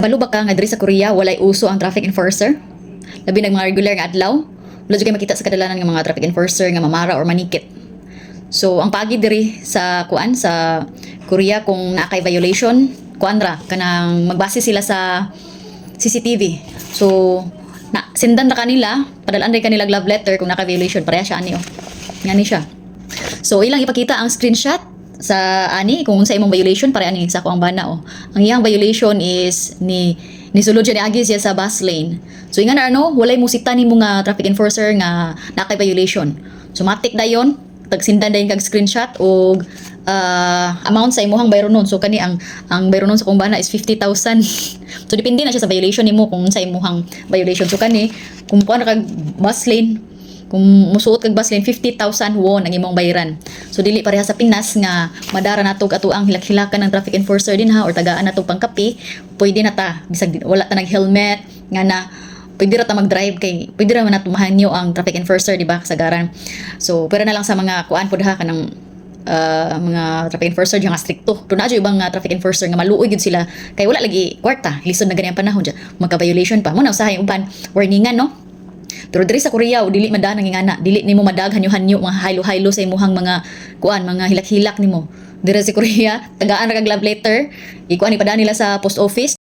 Balo ba ka nga diri sa Korea walay uso ang traffic enforcer? Labi nag mga regular nga adlaw, wala jud kay makita sa kadalanan nga mga traffic enforcer nga mamara or manikit. So ang pagi diri sa sa Korea kung naa kay violation, kuan ra kanang magbase sila sa CCTV. So na sendan ra kanila, padalan ra kanila love letter kung naka violation, pareha siya ani oh. Ngani siya. So ilang ipakita ang screenshot sa ani kung sa imong violation para ani sa ako ang bana oh. Ang iyang violation is ni sulod siya ni agi siya sa bus lane. So ingan ano, walay musita nimo nga traffic enforcer nga nakay violation. So matik dayon, tagsindan dayon kag screenshot og amount sa imong bayronon. So kani ang bayronon sa kong bana is 50,000. So depende na siya sa violation nimo kung sa imong violation. So kani kung kuan kag bus lane, kung musuot kag bus lane 50,000 won ang imong bayaran. So dili pareha sa Pinas nga madara natog ato ang hilak-hilakan ng traffic enforcer din ha or tagaan natog pangkapi, pwede na ta bisag wala ta nag helmet nga na pwede ra ta mag-drive kay pwede ra man natumahanyo ang traffic enforcer di ba kasagaran. So pero na lang sa mga kuan pud ha kanang mga traffic enforcer nga stricto. Doon na ibang traffic enforcer nga maluoy gid sila kay wala lagi kwarta lisod na gani ang panahon dyan magka-violation pa mo na usahay uban warningan no. Pero diri sa Korea dili madaan ang ingana, dili nimo madag hanyo-hanyo mga haylo-haylo sa imong mga kuan, mga hilak-hilak nimo. Diri sa Korea, tagaan ra kag love letter, ikuan ipadaan nila sa post office.